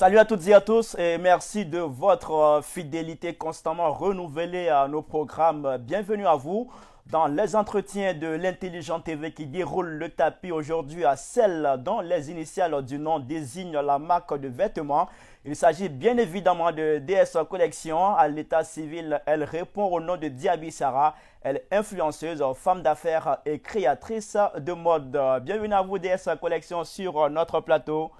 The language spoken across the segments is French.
Salut à toutes et à tous et merci de votre fidélité constamment renouvelée à nos programmes. Bienvenue à vous dans les entretiens de l'Intelligent TV qui déroule le tapis aujourd'hui à celle dont les initiales du nom désignent la marque de vêtements. Il s'agit bien évidemment de DS Collection. À l'état civil, elle répond au nom de Diaby Sarah. Elle est influenceuse, femme d'affaires et créatrice de mode. Bienvenue à vous DS Collection sur notre plateau.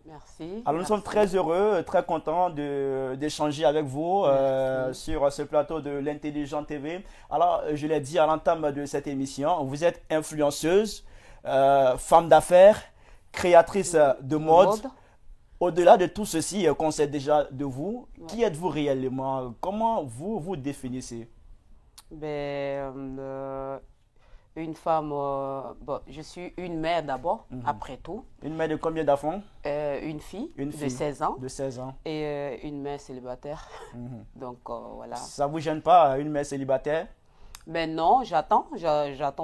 Merci. Alors nous sommes très heureux, très contents d'échanger avec vous sur ce plateau de l'Intelligent TV. Alors je l'ai dit à l'entame de cette émission, vous êtes influenceuse, femme d'affaires, créatrice de mode. Au-delà de tout ceci qu'on sait déjà de vous, qui êtes-vous réellement? Comment vous vous définissez? Une femme, je suis une mère d'abord, après tout. Une mère de combien d'enfants? Une fille de 16 ans. De 16 ans. Et une mère célibataire. Donc voilà. Ça ne vous gêne pas, une mère célibataire? Ben non, j'attends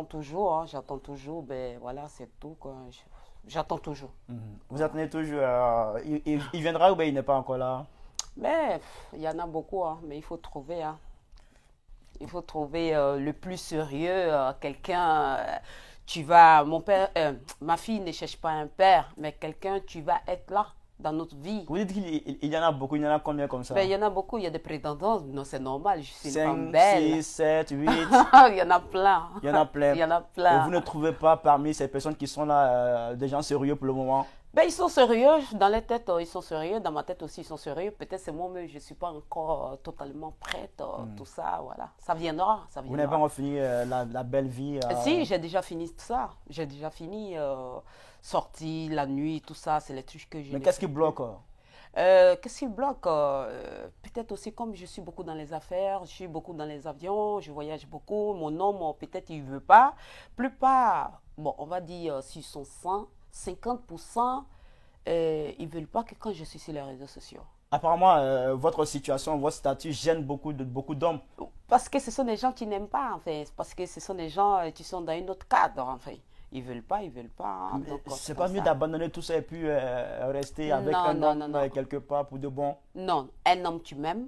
toujours. J'attends toujours, voilà, c'est tout, quoi. J'attends toujours. Vous attendez toujours. Il viendra ou bien il n'est pas encore là? Mais il y en a beaucoup, mais il faut trouver. Il faut trouver le plus sérieux, quelqu'un. Ma fille ne cherche pas un père, mais quelqu'un, tu vas être là dans notre vie. Vous dites qu'il y en a beaucoup, il y en a combien comme ça? Il y en a beaucoup, il y a des prétendants, non, c'est normal, je suis 5, une femme belle. 6, 7, 8. Il y en a plein. Il y en a plein. Il y en a plein. Et vous ne trouvez pas parmi ces personnes qui sont là des gens sérieux pour le moment? Ils sont sérieux, dans les têtes, ils sont sérieux, dans ma tête aussi, ils sont sérieux. Peut-être c'est moi-même, je ne suis pas encore totalement prête, tout ça, voilà. Ça viendra, ça viendra. Vous n'avez pas encore fini la belle vie? Si, j'ai déjà fini tout ça. J'ai déjà fini, sortie, la nuit, tout ça, c'est les trucs que j'ai. Mais qu'est-ce qui bloque? Qu'est-ce qui bloque? Peut-être aussi comme je suis beaucoup dans les affaires, je suis beaucoup dans les avions, je voyage beaucoup. Mon homme, peut-être il ne veut pas. Plupart, on va dire, s'ils sont 50%, ils ne veulent pas que quand je suis sur les réseaux sociaux. Apparemment, votre situation, votre statut gêne beaucoup d'hommes. Parce que ce sont des gens qui n'aiment pas, en fait. Parce que ce sont des gens qui sont dans un autre cadre, en fait. Ils veulent pas. C'est pas mieux d'abandonner tout ça et puis rester avec un homme quelque part pour de bon? Non, un homme tu m'aimes,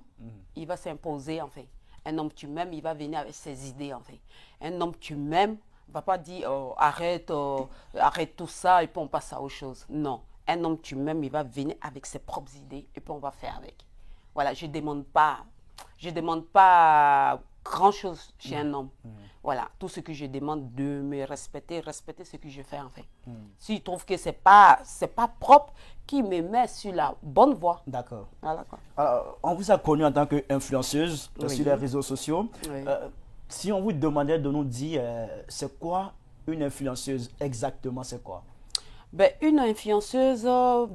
il va s'imposer, en fait. Un homme tu m'aimes, il va venir avec ses idées, en fait. Un homme tu m'aimes, ne va pas dire arrête tout ça et puis on passe à autre chose. Non. Un homme tu m'aimes, il va venir avec ses propres idées et puis on va faire avec. Voilà, je ne demande pas grand-chose chez un homme. Voilà, tout ce que je demande de me respecter ce que je fais en fait. S'il trouve que c'est pas propre, qu'il me met sur la bonne voie. D'accord. Voilà, quoi. Alors, on vous a connu en tant qu'influenceuse sur les réseaux sociaux. Oui. Si on vous demandait de nous dire c'est quoi une influenceuse exactement, c'est quoi? Une influenceuse, à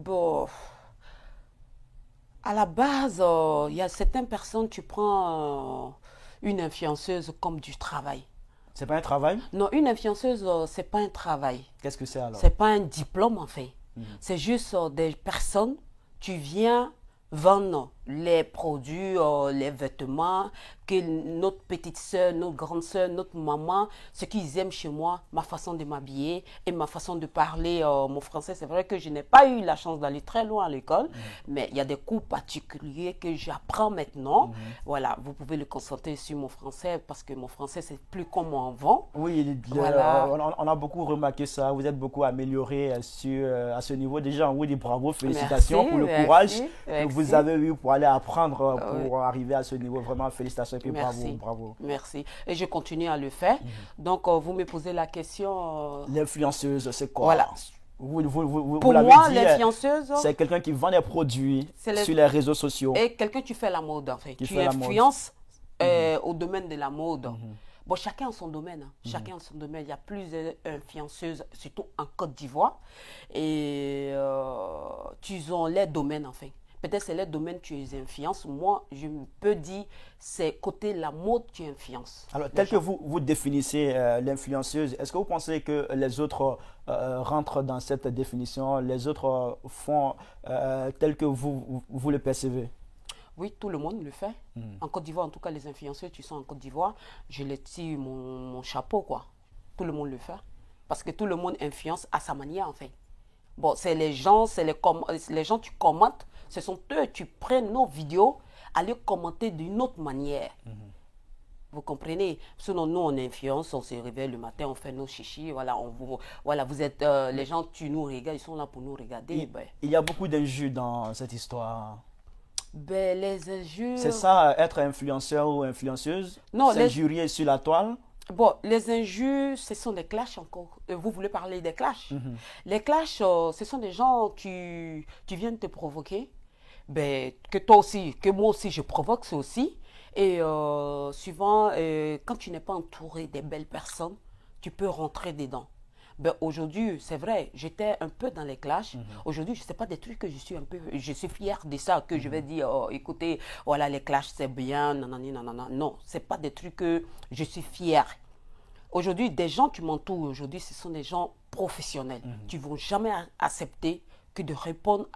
la base, il y a certaines personnes, tu prends une influenceuse comme du travail. C'est pas un travail? Non, une influenceuse, c'est pas un travail. Qu'est-ce que c'est alors? C'est pas un diplôme en fait. C'est juste des personnes, tu viens vendre les produits, les vêtements que notre petite soeur, notre grande soeur, notre maman, ce qu'ils aiment chez moi, ma façon de m'habiller et ma façon de parler mon français. C'est vrai que je n'ai pas eu la chance d'aller très loin à l'école, mais il y a des cours particuliers que j'apprends maintenant. Voilà, vous pouvez le consulter sur mon français parce que mon français, c'est plus comme avant. Oui, voilà. On a beaucoup remarqué ça. Vous êtes beaucoup amélioré à ce niveau. Déjà, on vous dit bravo, félicitations pour le courage que vous avez eu pour aller apprendre, pour arriver à ce niveau. Vraiment, félicitations et bravo. Merci. Et je continue à le faire. Donc, vous me posez la question. L'influenceuse, c'est quoi? Voilà. Pour moi, l'influenceuse, c'est quelqu'un qui vend des produits sur les réseaux sociaux. Et quelqu'un qui fait la mode, en fait. Tu influences au domaine de la mode. Chacun a son domaine. Chacun a son domaine. Il y a plusieurs influenceuses, surtout en Côte d'Ivoire. Et tu as les domaines, en fait. Peut-être c'est le domaine que tu influences. Moi, je peux dire, c'est côté la mode que tu influences. Alors, tel que vous définissez l'influenceuse, est-ce que vous pensez que les autres rentrent dans cette définition? Les autres font tel que vous le percevez? Oui, tout le monde le fait. En Côte d'Ivoire, en tout cas, les influenceurs qui sont en Côte d'Ivoire, je les tire mon chapeau, quoi. Tout le monde le fait. Parce que tout le monde influence à sa manière, en fait. Bon, c'est les gens, les gens tu commentes, ce sont eux, tu prends nos vidéos, à les commenter d'une autre manière. Vous comprenez? Sinon, nous, on influence, on se réveille le matin, on fait nos chichis, voilà, voilà vous êtes, les gens, tu nous regardes, ils sont là pour nous regarder. Il y a beaucoup d'injures dans cette histoire. Ben, les injures... C'est ça, être influenceur ou influenceuse? Non, s'injurier sur la toile? Bon, les injures, ce sont des clashs encore. Vous voulez parler des clashs? Les clashs, ce sont des gens qui viennent te provoquer. Ben, que toi aussi, que moi aussi, je provoque, c'est aussi. Et souvent, quand tu n'es pas entouré des belles personnes, tu peux rentrer dedans. Ben, aujourd'hui, c'est vrai, j'étais un peu dans les clashs. Aujourd'hui, je ne sais pas des trucs que je suis fière de ça, que je vais dire, oh, écoutez, voilà, les clashs, c'est bien, nanani, nanana. Non, ce n'est pas des trucs que je suis fière. Aujourd'hui, des gens qui m'entourent aujourd'hui, ce sont des gens professionnels. Tu ne vont jamais accepter que de répondre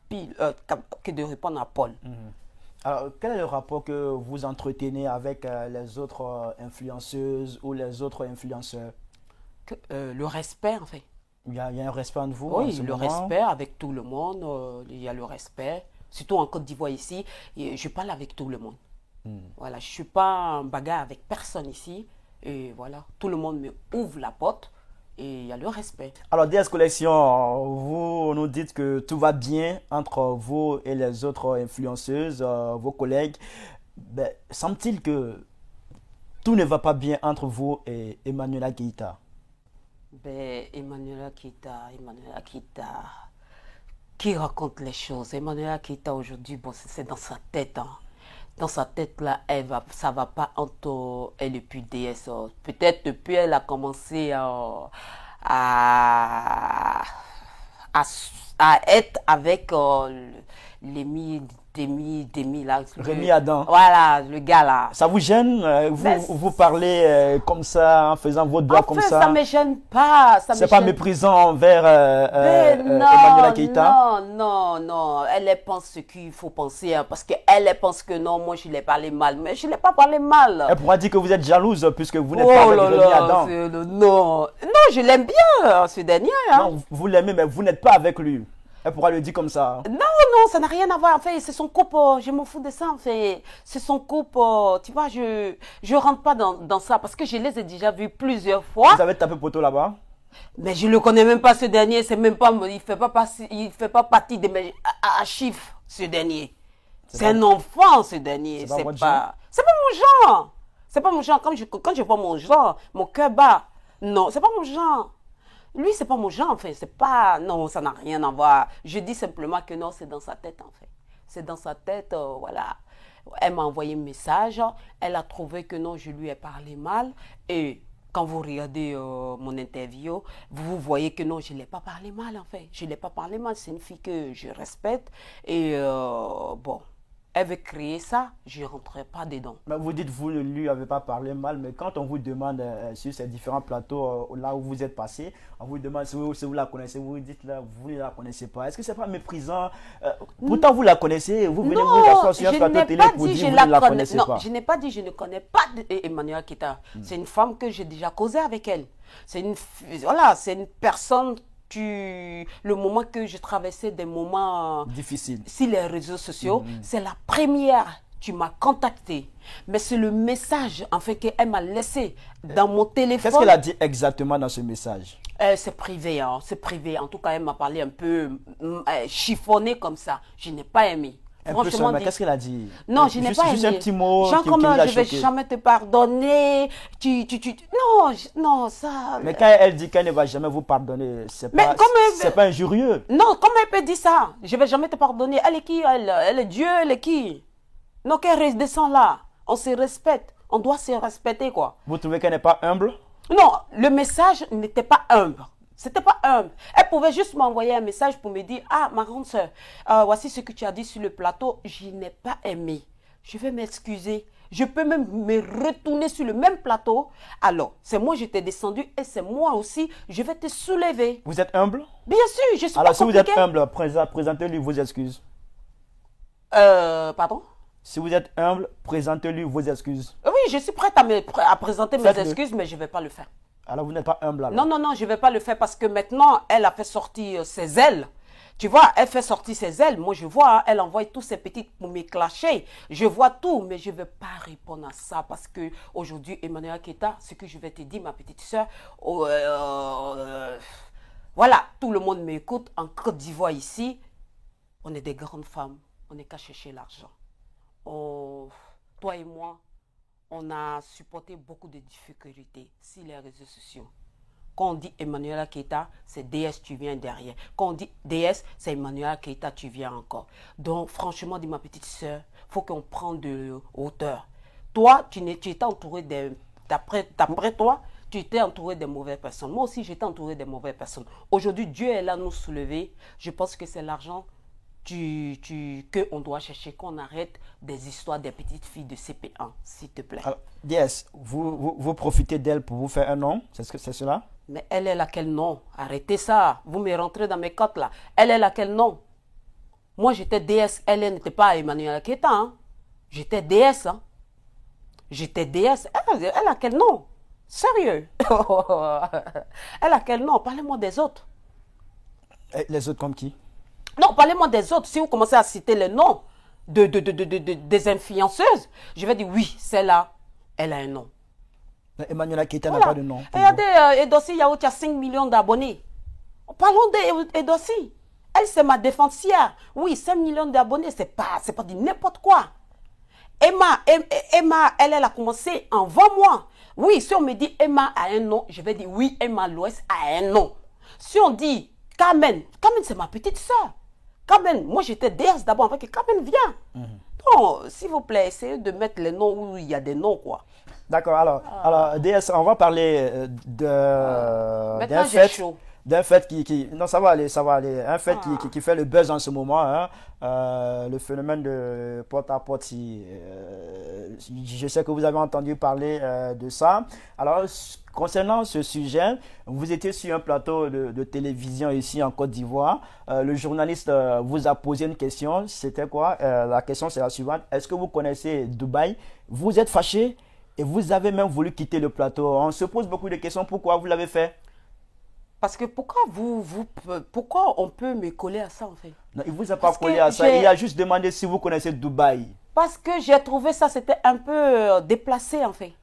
que de répondre à Paul. Alors, quel est le rapport que vous entretenez avec les autres influenceuses ou les autres influenceurs? Le respect, en fait. Il y a un respect entre vous? Oui, le respect avec tout le monde. Il y a le respect. Surtout en Côte d'Ivoire ici, je parle avec tout le monde. Voilà, je ne suis pas en bagarre avec personne ici. Et voilà, tout le monde me ouvre la porte. Et il y a le respect. Alors, DS Collection, vous nous dites que tout va bien entre vous et les autres influenceuses, vos collègues. Ben, semble-t-il que tout ne va pas bien entre vous et Emmanuela Keïta? Ben, Emmanuela Keïta, qui raconte les choses. Emmanuela Keïta aujourd'hui, bon, c'est dans sa tête. Hein. Dans sa tête, là, ça ne va pas entre elle et puis DS. Peut-être depuis elle a commencé à être avec Demi là. Rémi Adam. Voilà, le gars là. Ça vous gêne? Vous parlez comme ça, en faisant vos doigts comme ça? Ça ne me gêne pas. C'est pas méprisant envers Emmanuela Keïta? Non. Elle pense ce qu'il faut penser. Hein, parce qu'elle pense que non, moi je l'ai parlé mal. Mais je ne l'ai pas parlé mal. Elle pourra dire que vous êtes jalouse puisque vous n'êtes pas avec Rémi Adam. Non, je l'aime bien, ce dernier. Hein. Non, vous l'aimez, mais vous n'êtes pas avec lui. Elle pourra le dire comme ça. Non, ça n'a rien à voir. En fait, c'est son couple. Je m'en fous de ça. En fait, c'est son couple. Tu vois, je rentre pas dans ça parce que je les ai déjà vus plusieurs fois. Vous avez tapé poteau là-bas? Mais je le connais même pas, ce dernier. C'est même pas. Il fait pas partie de mes chiffres, ce dernier. C'est un enfant, ce dernier. C'est pas mon genre. C'est pas mon genre. Quand je vois mon genre, mon cœur bat. Non, c'est pas mon genre. Lui, c'est pas mon genre, en fait. C'est pas... Non, ça n'a rien à voir. Je dis simplement que non, c'est dans sa tête, en fait. C'est dans sa tête, voilà. Elle m'a envoyé un message. Elle a trouvé que non, je lui ai parlé mal. Et quand vous regardez mon interview, vous voyez que non, je ne l'ai pas parlé mal, en fait. Je ne l'ai pas parlé mal. C'est une fille que je respecte. Et bon... Elle veut créer ça, je ne rentrerai pas dedans. Mais vous dites vous ne lui avez pas parlé mal, mais quand on vous demande sur ces différents plateaux, là où vous êtes passé, on vous demande si vous la connaissez, vous dites là, vous ne la connaissez pas. Est-ce que ce n'est pas méprisant? Pourtant, vous la connaissez, vous venez vous asseoir sur un plateau télé pour dire que vous ne la connaissez pas. Non, je n'ai pas dit je ne connais pas Emmanuela Keïta. C'est une femme que j'ai déjà causé avec elle. C'est une personne... Le moment que je traversais des moments difficiles sur les réseaux sociaux, c'est la première. Tu m'as contacté. Mais c'est le message en fait qu'elle m'a laissé dans mon téléphone. Qu'est-ce qu'elle a dit exactement dans ce message? C'est privé, hein, c'est privé. En tout cas, elle m'a parlé un peu chiffonné comme ça. Je n'ai pas aimé. Franchement, qu'est-ce qu'elle a dit? Non, je n'ai pas aimé. Juste un petit mot genre, comment je vais jamais te pardonner. Non, ça... Mais quand elle dit qu'elle ne va jamais vous pardonner, c'est pas injurieux. Non, comment elle peut dire ça? Je vais jamais te pardonner. Elle est qui? Elle est Dieu, elle est qui? Non, qu'elle redescend là. On se respecte. On doit se respecter, quoi. Vous trouvez qu'elle n'est pas humble? Non, le message n'était pas humble. C'était pas humble. Elle pouvait juste m'envoyer un message pour me dire, ah, ma grande soeur, voici ce que tu as dit sur le plateau. Je n'ai pas aimé. Je vais m'excuser. Je peux même me retourner sur le même plateau. Alors, c'est moi, je t'ai descendu et c'est moi aussi, je vais te soulever. Vous êtes humble? Bien sûr, je suis alors, pas si compliquée. Vous êtes humble, présentez-lui vos excuses. Pardon? Si vous êtes humble, présentez-lui vos excuses. Oui, je suis prête à présenter mes excuses, mais je ne vais pas le faire. Alors vous n'êtes pas humble alors? Non, non, non, je ne vais pas le faire parce que maintenant, elle a fait sortir ses ailes. Tu vois, elle fait sortir ses ailes. Moi, je vois, hein, elle envoie tous ses petites pour me clasher. Je vois tout, mais je ne vais pas répondre à ça parce que aujourd'hui, Emmanuela Keita, ce que je vais te dire, ma petite soeur, voilà, tout le monde m'écoute. En Côte d'Ivoire, ici, on est des grandes femmes. On n'est qu'à chercher l'argent. Toi et moi, on a supporté beaucoup de difficultés sur les réseaux sociaux. Quand on dit Emmanuela Keita, c'est DS, tu viens derrière. Quand on dit DS, c'est Emmanuela Keita, tu viens encore. Donc, franchement, dit ma petite soeur, il faut qu'on prenne de hauteur. Toi, tu étais entouré d'après toi, tu étais entouré de mauvaises personnes. Moi aussi, j'étais entouré de mauvaises personnes. Aujourd'hui, Dieu est là nous soulever. Je pense que c'est l'argent qu'on doit chercher, qu'on arrête des histoires des petites filles de CP1, s'il te plaît. Alors, DS, vous profitez d'elle pour vous faire un nom, c'est cela? Mais elle est laquelle non? Arrêtez ça, vous me rentrez dans mes côtes là. Elle est laquelle non? Moi j'étais DS, elle n'était pas Emmanuela Keita. Hein? J'étais DS. Hein? J'étais DS. Elle a quel nom? Sérieux? Elle a quel nom? Parlez-moi des autres. Et les autres comme qui? Non, parlez-moi des autres. Si vous commencez à citer les noms des influenceuses, je vais dire oui, celle-là, elle a un nom. Emmanuela Keita Voilà. n'a pas de nom. Regardez, Edossi Yaout a 5 millions d'abonnés. Parlons d'Edossi. Elle, c'est ma défensière. Oui, 5 millions d'abonnés, c'est pas du n'importe quoi. Emma, elle a commencé avant moi. Oui, si on me dit Emma a un nom, je vais dire oui, Emma Loès a un nom. Si on dit Carmen, c'est ma petite soeur. Carmen, moi j'étais DS d'abord avant que Carmen vienne. Bon, s'il vous plaît, essayez de mettre les noms où il y a des noms, quoi. D'accord, alors DS, on va parler Maintenant, j'ai chaud. d'un fait qui... Non, ça va aller. Un fait qui fait le buzz en ce moment, hein, le phénomène de porte-à-porte. Je sais que vous avez entendu parler de ça. Alors, concernant ce sujet, vous étiez sur un plateau de télévision ici en Côte d'Ivoire. Le journaliste vous a posé une question. C'était quoi? La question, c'est la suivante. Est-ce que vous connaissez Dubaï? Vous êtes fâché et vous avez même voulu quitter le plateau. On se pose beaucoup de questions. Pourquoi vous l'avez fait? Parce que pourquoi on peut me coller à ça en fait? Non, il ne vous a pas collé à ça. Il a juste demandé si vous connaissez Dubaï. Parce que j'ai trouvé ça, c'était un peu déplacé en fait.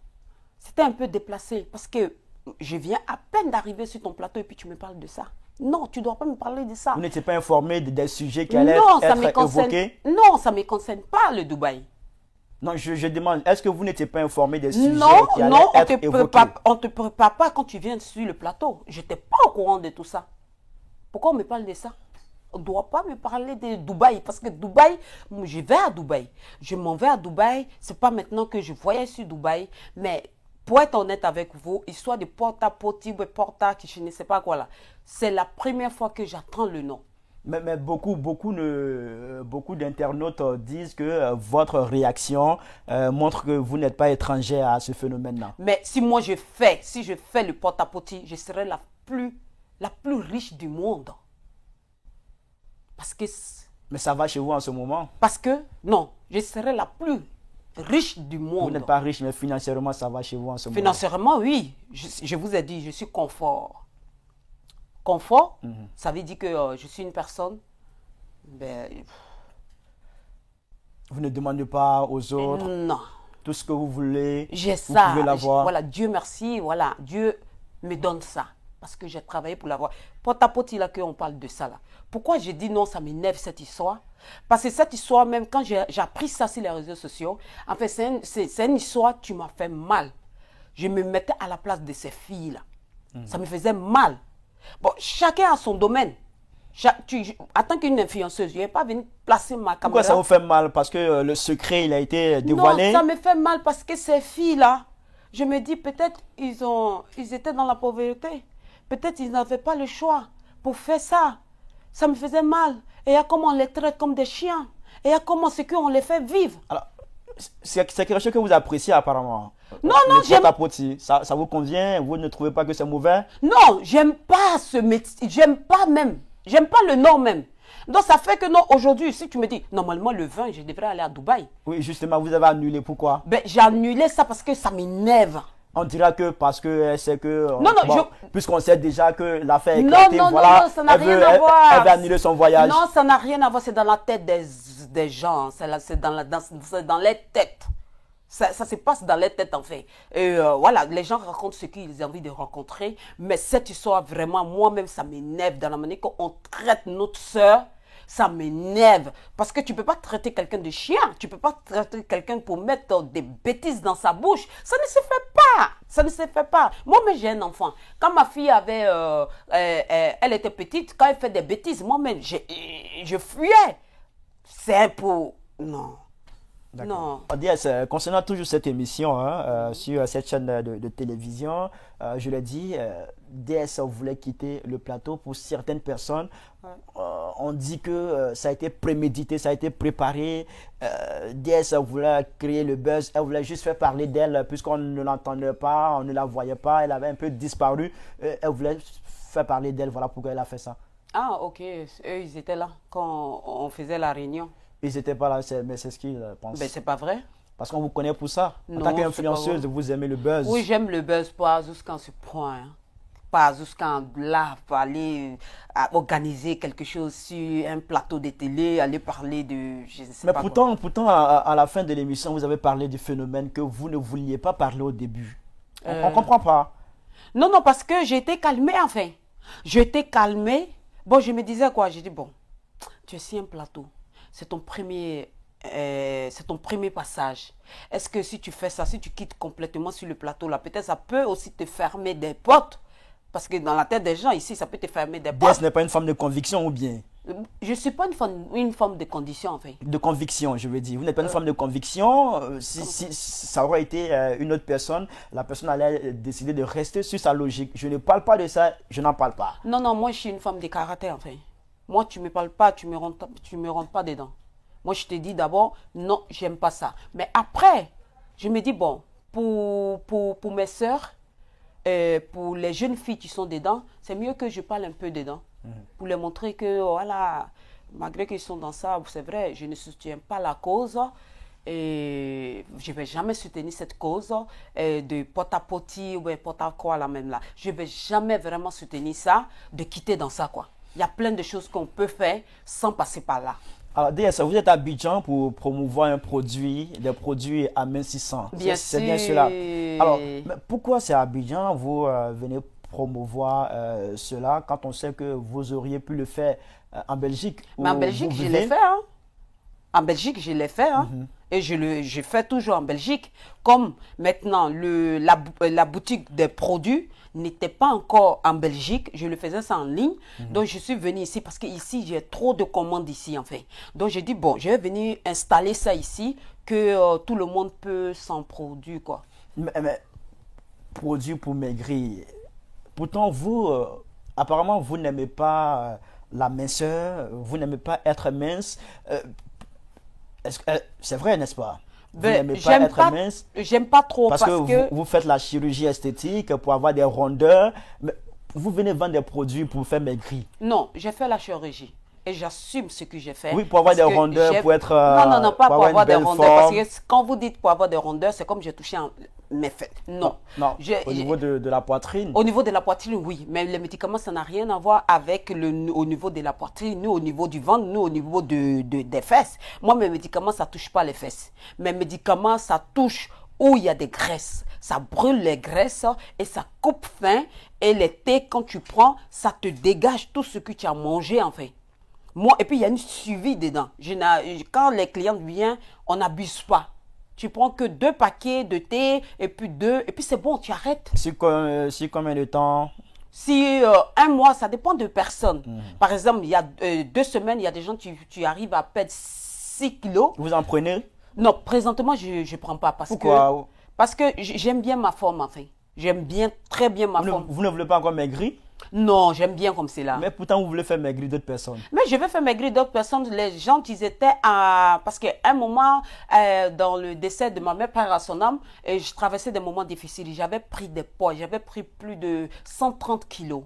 C'était un peu déplacé. Parce que je viens à peine d'arriver sur ton plateau et puis tu me parles de ça. Non, tu ne dois pas me parler de ça. Vous n'étiez pas informé des sujets qui allaient être évoqués? Non, ça ne me concerne pas le Dubaï. Non, je demande, est-ce que vous n'étiez pas informé des sujets qui allaient être évoqués? On ne te prépare pas quand tu viens sur le plateau. Je n'étais pas au courant de tout ça. Pourquoi on me parle de ça? On ne doit pas me parler de Dubaï. Parce que Dubaï, je vais à Dubaï. Je m'en vais à Dubaï. Ce n'est pas maintenant que je voyage sur Dubaï. Mais pour être honnête avec vous, histoire de porte-à-porte, je ne sais pas quoi là. C'est la première fois que j'entends le nom. Mais beaucoup d'internautes disent que votre réaction montre que vous n'êtes pas étranger à ce phénomène-là. Mais si moi je fais le porte-à-porte, je serai la plus riche du monde. Parce que... Mais ça va chez vous en ce moment? Parce que, non, je serai la plus riche du monde. Vous n'êtes pas riche, mais financièrement, ça va chez vous en ce moment? Financièrement, oui. Je vous ai dit, je suis confort. Confort, ça veut dire que je suis une personne... Vous ne demandez pas aux autres? Non. Tout ce que vous voulez, j'ai vous ça. pouvez l'avoir? Voilà, Dieu merci, voilà, Dieu me donne ça. Parce que j'ai travaillé pour l'avoir. Porte-à-porte, là, qu'on parle de ça, là. Pourquoi j'ai dit non, ça m'énerve cette histoire? Parce que cette histoire, même quand j'ai appris ça sur les réseaux sociaux, en fait, c'est une histoire qui m'a fait mal. Je me mettais à la place de ces filles-là. Ça me faisait mal. Bon, chacun a son domaine. En tant qu'une influenceuse, je n'ai pas venu placer ma caméra. Pourquoi ça vous fait mal? Parce que le secret, il a été dévoilé? Non, ça me fait mal parce que ces filles-là, je me dis peut-être ils étaient dans la pauvreté. Peut-être ils n'avaient pas le choix pour faire ça. Ça me faisait mal. Et il y a comment on les traite comme des chiens. Et il y a comment c'est qu'on les fait vivre. Alors, c'est quelque chose que vous appréciez apparemment. Non, j'aime... Ça vous convient? Vous ne trouvez pas que c'est mauvais? Non, j'aime pas ce métier. J'aime pas même. J'aime pas le nom même. Donc ça fait que non, aujourd'hui, si tu me dis, normalement le 20, je devrais aller à Dubaï. Oui, justement, vous avez annulé. Pourquoi? J'ai annulé ça parce que ça m'énerve. On dira que parce que c'est que... Non, non, bon, puisqu'on sait déjà que l'affaire est Non, éclatée, non, voilà, non, ça n'a rien à voir. Elle va annuler son voyage. Non, ça n'a rien à voir, c'est dans la tête des gens, c'est dans les têtes. Ça se passe dans les têtes en fait. Et voilà, les gens racontent ce qu'ils ont envie de rencontrer, mais cette histoire vraiment, moi-même, ça m'énerve dans la manière qu'on traite notre sœur. Ça m'énerve parce que tu peux pas traiter quelqu'un de chien, tu peux pas traiter quelqu'un pour mettre des bêtises dans sa bouche. Ça ne se fait pas, ça ne se fait pas. Moi-même j'ai un enfant. Quand ma fille avait, elle était petite, quand elle fait des bêtises, moi-même je fuyais. C'est pour non. Non. DS, concernant toujours cette émission sur cette chaîne de télévision, je l'ai dit, DS voulait quitter le plateau pour certaines personnes. Ouais. On dit que ça a été prémédité, ça a été préparé. DS voulait créer le buzz, elle voulait juste faire parler d'elle puisqu'on ne l'entendait pas, on ne la voyait pas, elle avait un peu disparu. Elle voulait faire parler d'elle, voilà pourquoi elle a fait ça. Ah ok, eux ils étaient là quand on faisait la réunion. Ils n'étaient pas là, mais c'est ce qu'ils pensent. Ben, c'est pas vrai. Parce qu'on vous connaît pour ça. Non, en tant qu'influenceuse, vous aimez le buzz. Oui, j'aime le buzz, pas jusqu'à ce point. Hein. Pas jusqu'à là, pour aller organiser quelque chose sur un plateau de télé, aller parler de... Je ne sais mais pas pourtant, à la fin de l'émission, vous avez parlé du phénomène que vous ne vouliez pas parler au début. On ne comprend pas. Non, non, parce que j'ai été calmée, enfin. J'étais calmée. Bon, je me disais quoi? J'ai dit, bon, tu es sur un plateau. C'est ton premier passage. Est-ce que si tu fais ça, si tu quittes complètement sur le plateau là, peut-être ça peut aussi te fermer des portes. Parce que dans la tête des gens ici, ça peut te fermer des portes. Ce n'est pas une forme de conviction ou bien? Je ne suis pas une forme de condition en fait. De conviction, je veux dire. Vous n'êtes pas une forme de conviction. Si ça aurait été une autre personne, la personne allait décider de rester sur sa logique. Je ne parle pas de ça, je n'en parle pas. Non, non, moi je suis une femme de caractère en fait. Moi, tu ne me parles pas, tu ne me rentres pas dedans. Moi, je te dis d'abord, non, j'aime pas ça. Mais après, je me dis, bon, pour mes soeurs, pour les jeunes filles qui sont dedans, c'est mieux que je parle un peu dedans. Pour leur montrer que, voilà, malgré qu'ils sont dans ça, c'est vrai, je ne soutiens pas la cause. Et je ne vais jamais soutenir cette cause de porte-à-potie ou porte-à-quoi là même là. Je ne vais jamais vraiment soutenir ça, de quitter dans ça quoi. Il y a plein de choses qu'on peut faire sans passer par là. Alors, DS, vous êtes à Abidjan pour promouvoir des produits amincissants. Bien sûr. C'est bien cela. Alors, mais pourquoi c'est à Abidjan vous venez promouvoir cela quand on sait que vous auriez pu le faire en Belgique? Mais en Belgique, je l'ai fait. Hein? En Belgique, je l'ai fait. Hein? Et je fais toujours en Belgique. Comme maintenant, la boutique des produits n'était pas encore en Belgique, je le faisais ça en ligne. Donc, je suis venue ici parce qu'ici, j'ai trop de commandes ici, en fait. Donc, j'ai dit, bon, je vais venir installer ça ici, que tout le monde peut s'en produire, quoi. Mais produit pour maigrir. Pourtant, vous, apparemment, vous n'aimez pas la minceur, vous n'aimez pas être mince. C'est vrai, n'est-ce pas? Vous n'aimez pas être mince. J'aime pas trop parce que vous faites la chirurgie esthétique pour avoir des rondeurs. Mais vous venez vendre des produits pour faire maigrir. Non, j'ai fait la chirurgie. Et j'assume ce que j'ai fait. Oui, pour avoir des rondeurs, pour être... Non, pas pour avoir des rondeurs. Parce que quand vous dites pour avoir des rondeurs, c'est comme j'ai touché mes fesses. Non. Au niveau de la poitrine. Au niveau de la poitrine, oui. Mais les médicaments, ça n'a rien à voir avec au niveau de la poitrine, ni au niveau du ventre, ni au niveau des fesses. Moi, mes médicaments, ça ne touche pas les fesses. Mes médicaments, ça touche où il y a des graisses. Ça brûle les graisses et ça coupe faim. Et les thés, quand tu prends, ça te dégage tout ce que tu as mangé, en fait. Moi, et puis, il y a une suivi dedans. Quand les clients viennent, on n'abuse pas. Tu prends que 2 paquets de thé, et puis c'est bon, tu arrêtes. Si combien de temps? Si 1 mois, ça dépend de personnes. Par exemple, il y a 2 semaines, il y a des gens, tu arrives à perdre 6 kilos. Vous en prenez? Non, présentement, je ne prends pas. Pourquoi? Parce que j'aime bien ma forme, en fait. J'aime très bien ma forme. Vous ne voulez pas encore maigrir? Non, j'aime bien comme c'est là. Mais pourtant, vous voulez faire maigrir d'autres personnes. Mais je vais faire maigrir d'autres personnes. Les gens qui étaient à... Parce qu'à un moment, dans le décès de ma mère, père à son âme, je traversais des moments difficiles. J'avais pris des poids. J'avais pris plus de 130 kilos.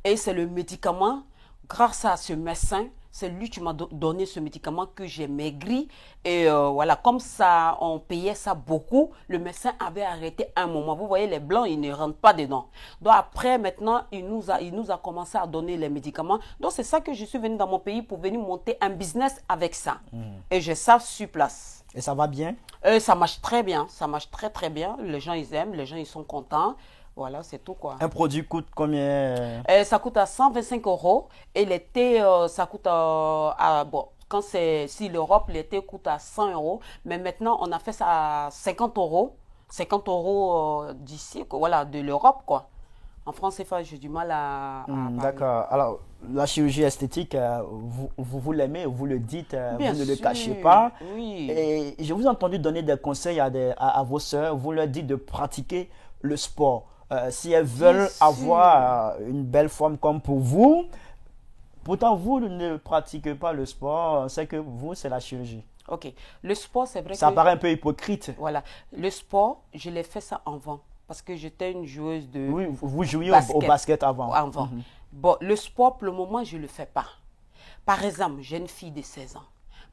Et c'est le médicament, grâce à ce médecin, c'est lui qui m'a donné ce médicament que j'ai maigri. Et voilà, comme ça, on payait ça beaucoup, le médecin avait arrêté un moment. Vous voyez, les blancs, ils ne rentrent pas dedans. Donc après, maintenant, il nous a commencé à donner les médicaments. Donc c'est ça que je suis venue dans mon pays pour venir monter un business avec ça. Et j'ai ça sur place. Et ça va bien? Ça marche très bien, ça marche très très bien. Les gens, ils aiment, les gens, ils sont contents. Voilà, c'est tout quoi. Un produit coûte combien? Ça coûte à 125 € et l'été, ça coûte bon, quand c'est si l'Europe, l'été coûte à 100 €. Mais maintenant, on a fait ça à 50 €. 50 € d'ici, voilà, de l'Europe quoi. En France, j'ai du mal à D'accord. Alors, la chirurgie esthétique, vous l'aimez, vous le dites, Bien vous ne le sûr, cachez pas. oui. Et je vous ai entendu donner des conseils à vos sœurs. Vous leur dites de pratiquer le sport. Si elles veulent avoir une belle forme comme pour vous, pourtant vous ne pratiquez pas le sport, c'est que vous, c'est la chirurgie. Ok. Le sport, c'est vrai Ça que... paraît un peu hypocrite. Voilà. Le sport, je l'ai fait ça avant. Parce que j'étais une joueuse de... Oui, vous jouiez basket. au basket avant. Bon, le sport, pour le moment, je ne le fais pas. Par exemple, j'ai une fille de 16 ans.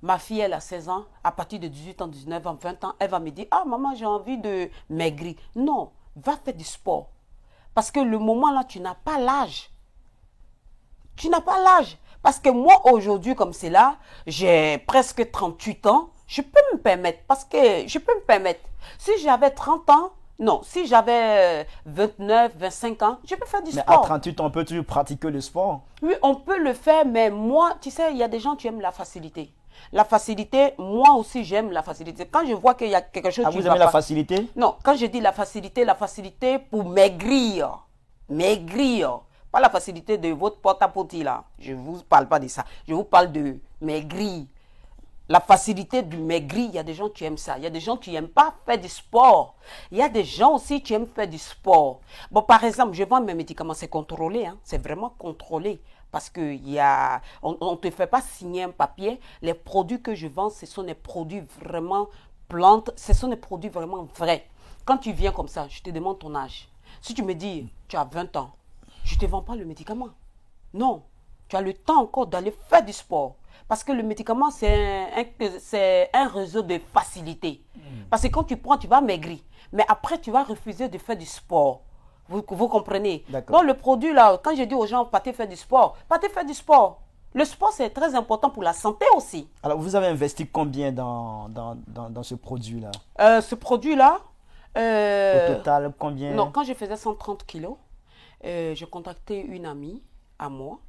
Ma fille, elle a 16 ans. À partir de 18 ans, 19 ans, 20 ans, elle va me dire, ah maman, j'ai envie de maigrir. Non, va faire du sport. Parce que le moment là, tu n'as pas l'âge. Tu n'as pas l'âge. Parce que moi, aujourd'hui, comme c'est là, j'ai presque 38 ans. Je peux me permettre. Parce que je peux me permettre. Si j'avais 30 ans, non, si j'avais 29, 25 ans, je peux faire du sport. Mais à 38 ans, on peut toujours pratiquer le sport? Oui, on peut le faire, mais moi, tu sais, il y a des gens qui aiment la facilité. La facilité, moi aussi, j'aime la facilité. Quand je vois qu'il y a quelque chose qui vous aimez la facilité? Non, quand je dis la facilité pour maigrir. Maigrir. Pas la facilité de votre porte-à-porte là. Je ne vous parle pas de ça. Je vous parle de maigrir. La facilité du maigrir, il y a des gens qui aiment ça. Il y a des gens qui n'aiment pas faire du sport. Il y a des gens aussi qui aiment faire du sport. Bon, par exemple, je vends mes médicaments, c'est contrôlé. Hein? C'est vraiment contrôlé. Parce qu'on ne te fait pas signer un papier. Les produits que je vends, ce sont des produits vraiment plantes. Ce sont des produits vraiment vrais. Quand tu viens comme ça, je te demande ton âge. Si tu me dis, tu as 20 ans, je ne te vends pas le médicament. Non. Tu as le temps encore d'aller faire du sport. Parce que le médicament, c'est un réseau de facilité. Parce que quand tu prends, tu vas maigrir. Mais après, tu vas refuser de faire du sport. Vous comprenez? Donc, le produit, là, quand je dis aux gens, partez faire du sport, partez faire du sport. Le sport, c'est très important pour la santé aussi. Alors, vous avez investi combien dans ce produit-là? Ce produit-là... Au total, combien? Non, quand je faisais 130 kilos, j'ai contacté une amie à moi.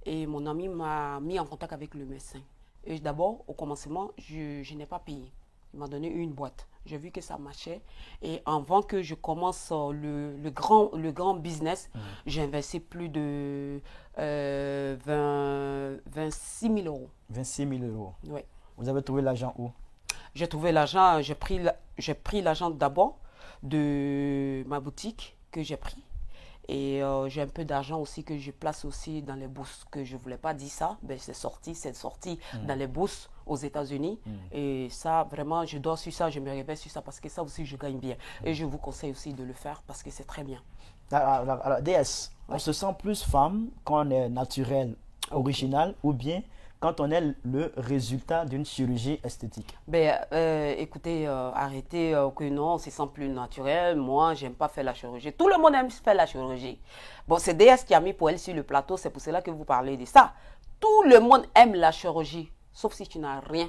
Et mon ami m'a mis en contact avec le médecin. Et d'abord, au commencement, je n'ai pas payé. Il m'a donné une boîte. J'ai vu que ça marchait. Et avant que je commence le grand business, j'ai investi plus de 26 000 €. 26 000 €. Oui. Vous avez trouvé l'argent où? J'ai trouvé l'argent, j'ai pris l'argent d'abord de ma boutique que j'ai pris. Et j'ai un peu d'argent aussi que je place aussi dans les bourses, que je ne voulais pas dire ça, mais c'est sorti dans les bourses aux États-Unis. Et ça, vraiment, je dors sur ça, je me réveille sur ça parce que ça aussi, je gagne bien. Et je vous conseille aussi de le faire parce que c'est très bien. Alors, DS, on se sent plus femme quand on est naturel, original, ou bien quand on est le résultat d'une chirurgie esthétique? Écoutez, arrêtez que non, on se sent plus naturel. Moi, j'aime pas faire la chirurgie. Tout le monde aime faire la chirurgie. Bon, c'est DS qui a mis pour elle sur le plateau, c'est pour cela que vous parlez de ça. Tout le monde aime la chirurgie, sauf si tu n'as rien.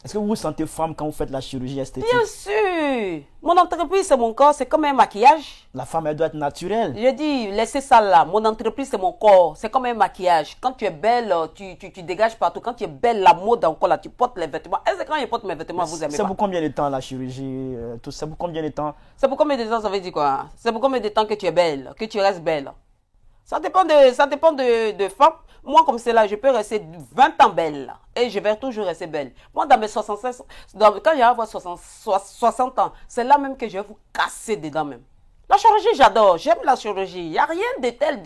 Est-ce que vous vous sentez femme quand vous faites la chirurgie esthétique? Bien sûr. Mon entreprise, c'est mon corps, c'est comme un maquillage. La femme, elle doit être naturelle. Je dis, laissez ça là. Mon entreprise, c'est mon corps. C'est comme un maquillage. Quand tu es belle, tu dégages partout. Quand tu es belle, la mode encore là, tu portes les vêtements. Est-ce que quand je porte mes vêtements, vous aimez pas? C'est pour combien de temps la chirurgie? Tout ça, pour combien de temps? C'est pour combien de temps, ça veut dire quoi? C'est pour combien de temps que tu es belle, que tu restes belle? Ça dépend de femmes. Moi, comme c'est là, je peux rester 20 ans belle. Et je vais toujours rester belle. Moi, dans mes 65, quand je vais avoir 60 ans, c'est là même que je vais vous casser dedans même. La chirurgie, j'adore. J'aime la chirurgie. Il n'y a rien de tel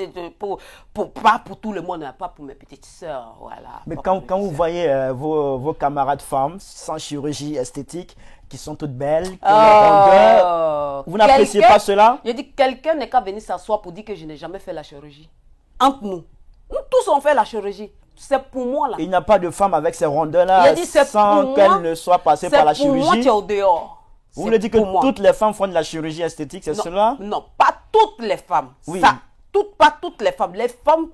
pas pour tout le monde, pas pour mes petites sœurs. Voilà. Mais quand vous voyez vos camarades femmes sans chirurgie esthétique, qui sont toutes belles, qui ont rondeur, vous n'appréciez pas cela? Je dis, quelqu'un n'est qu'à venir s'asseoir pour dire que je n'ai jamais fait la chirurgie. Entre nous. Nous tous on fait la chirurgie. c'est pour moi là. Il n'y a pas de femme avec ces Il a rondeurs-là dit, c'est sans pour qu'elle moi, ne soit passée par la c'est pour moi, chirurgie. tu es au dehors. Vous C'est voulez dire que pour moi. toutes les femmes font de la chirurgie esthétique, c'est Non, cela? non, pas toutes les femmes. Oui. Ça, pas toutes les femmes. Les femmes,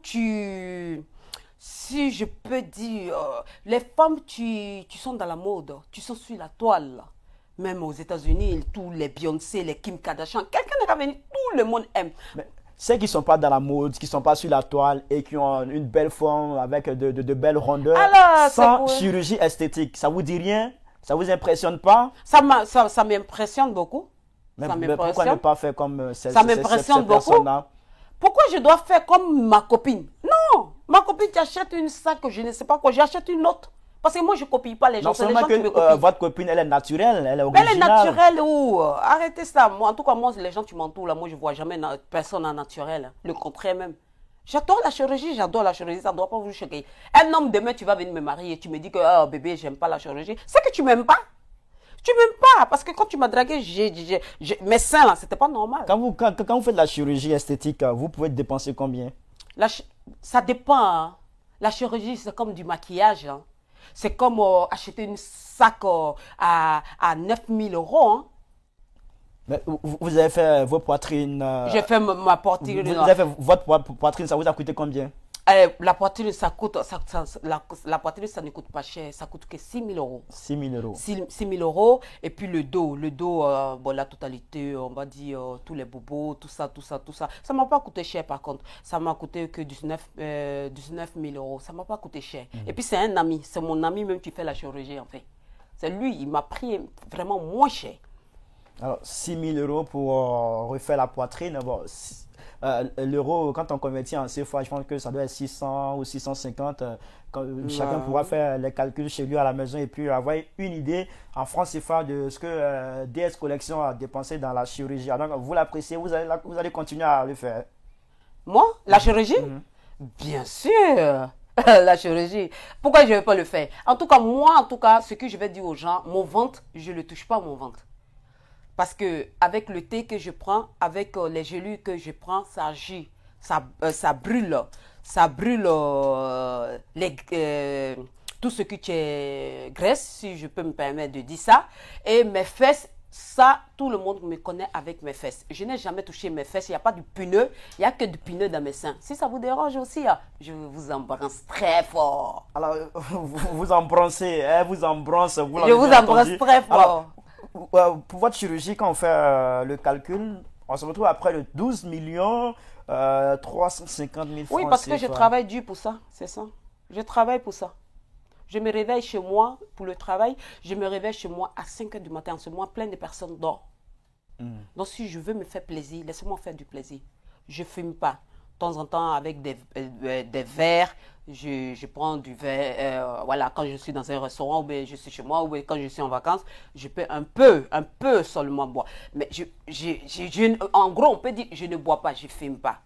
si je peux dire, les femmes, tu sont dans la mode, tu sont sur la toile. Même aux États-Unis, tous les Beyoncé, les Kim Kardashian, quelqu'un n'est pas venu, tout le monde aime. Mais ceux qui ne sont pas dans la mode, qui ne sont pas sur la toile et qui ont une belle forme avec de belles rondeurs, Alors, sans chirurgie esthétique, ça vous dit rien? Ça vous impressionne pas? Ça m'impressionne beaucoup. Mais, Ça mais pourquoi ne m'impressionne. pas faire comme ces m'impressionne beaucoup. personnes-là? Pourquoi je dois faire comme ma copine? Non, ma copine, tu achètes une sac, je ne sais pas quoi, j'achète une autre. Parce que moi, je ne copie pas les gens. Non C'est les seulement gens qui me que copient. votre copine, elle est naturelle, elle est Mais elle est originale. naturelle ou arrêtez ça. Moi, en tout cas, moi, les gens qui m'entourent, là, moi, je ne vois jamais personne en naturel. Le contraire même. J'adore la chirurgie, ça ne doit pas vous choquer. Un homme, demain, tu vas venir me marier et tu me dis que, oh, bébé, j'aime pas la chirurgie. C'est que tu m'aimes pas. Tu m'aimes pas. Parce que quand tu m'as dragué, mes seins, là, c'était pas normal. Quand vous faites de la chirurgie esthétique, vous pouvez dépenser combien? Ça dépend. Hein. La chirurgie, c'est comme du maquillage. Hein. C'est comme acheter une sac à 9 000 euros. Hein. Mais vous avez fait vos poitrines. J'ai fait ma poitrine. Vous avez fait votre poitrine, ça vous a coûté combien? La poitrine, ça coûte. La poitrine, ça ne coûte pas cher. Ça coûte que 6 000 euros. 6 000 euros. 6 000 euros. Et puis le dos, bon, la totalité, on va dire tous les bobos, tout ça. Ça ne m'a pas coûté cher par contre. Ça m'a coûté que 19 000 euros. Ça ne m'a pas coûté cher. Et puis c'est un ami. C'est mon ami même qui fait la chirurgie en fait. C'est lui, il m'a pris vraiment moins cher. Alors, 6 000 euros pour refaire la poitrine. Bon, l'euro, quand on convertit en CFA, je pense que ça doit être 600 ou 650. Chacun pourra faire les calculs chez lui à la maison et puis avoir une idée en francs CFA de ce que DS Collection a dépensé dans la chirurgie. Donc, vous l'appréciez, vous allez continuer à le faire. Moi, la chirurgie? Bien sûr. La chirurgie. Pourquoi je ne vais pas le faire? En tout cas, moi, ce que je vais dire aux gens, mon ventre, je ne le touche pas, mon ventre. Parce que avec le thé que je prends, avec les gélules que je prends, ça agit, ça brûle. Ça brûle tout ce qui est graisse, si je peux me permettre de dire ça. Et mes fesses, ça, tout le monde me connaît avec mes fesses. Je n'ai jamais touché mes fesses, il n'y a pas de pneu, il n'y a que du pneu dans mes seins. Si ça vous dérange aussi, je vous embrasse très fort. Alors, vous embrassez, elle vous embrasse. Je vous embrasse très fort. Alors, pour votre chirurgie, quand on fait le calcul, on se retrouve après le 12 millions 350 000 francs. Oui, parce que je travaille dur pour ça, c'est ça. Je travaille pour ça. Je me réveille chez moi pour le travail. Je me réveille chez moi à 5 h du matin. En ce moment, plein de personnes dorment. Donc, si je veux me faire plaisir, laissez-moi faire du plaisir. Je ne fume pas. De temps en temps, avec des verres, je prends du verre. Voilà, quand je suis dans un restaurant, ou bien je suis chez moi, ou bien quand je suis en vacances, je peux un peu seulement boire. Mais en gros, on peut dire que je ne bois pas, je ne fume pas.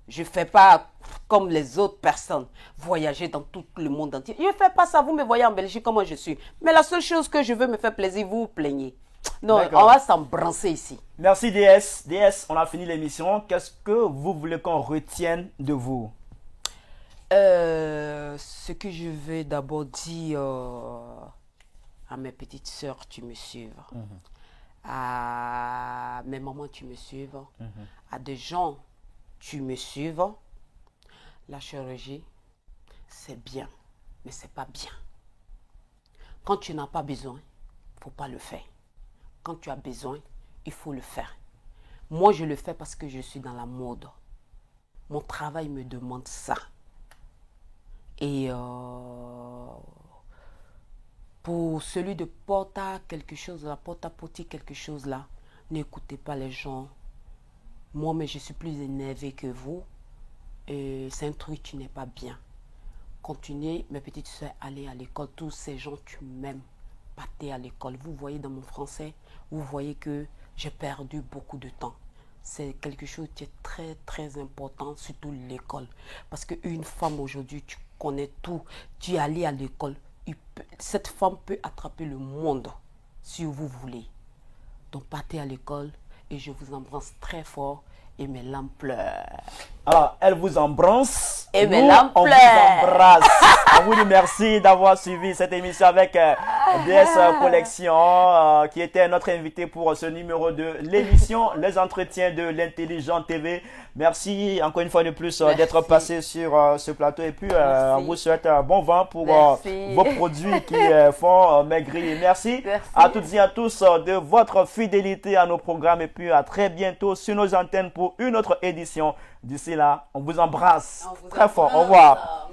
Je ne fais pas comme les autres personnes, voyager dans tout le monde entier. Je ne fais pas ça. Vous me voyez en Belgique, comment je suis. Mais la seule chose que je veux me faire plaisir, vous vous plaignez. Non, on va s'embrasser ici. Merci DS. DS, on a fini l'émission. Qu'est-ce que vous voulez qu'on retienne de vous? Ce que je veux d'abord dire à mes petites sœurs, tu me suives. À mes mamans, tu me suives. À des gens, tu me suives. La chirurgie, c'est bien, mais c'est pas bien. Quand tu n'as pas besoin, il ne faut pas le faire. Quand tu as besoin, il faut le faire. Moi, je le fais parce que je suis dans la mode. Mon travail me demande ça. Et pour celui de porter quelque chose, la porte-à-porter quelque chose là, n'écoutez pas les gens. Moi, mais je suis plus énervée que vous. Et c'est un truc qui n'est pas bien. Continuez, mes petites soeurs, allez à l'école. Tous ces gens, tu m'aimes. Partez à l'école. Vous voyez dans mon français, vous voyez que j'ai perdu beaucoup de temps. C'est quelque chose qui est très, très important, surtout l'école. Parce qu'une femme aujourd'hui, tu connais tout. Tu es allé à l'école. Cette femme peut attraper le monde, si vous voulez. Donc, partez à l'école et je vous embrasse très fort et mes larmes pleurent. Alors, elle vous embrasse. Et Nous, bien, on vous embrasse. On vous dit merci d'avoir suivi cette émission avec DS Collection, qui était notre invité pour ce numéro de l'émission Les Entretiens de l'Intelligent TV. Merci encore une fois de plus d'être passé sur ce plateau. Et puis, on vous souhaite bon vent pour vos produits qui font maigrir. Merci à toutes et à tous de votre fidélité à nos programmes. Et puis, à très bientôt sur nos antennes pour une autre édition. D'ici là, on vous embrasse très fort. Au revoir.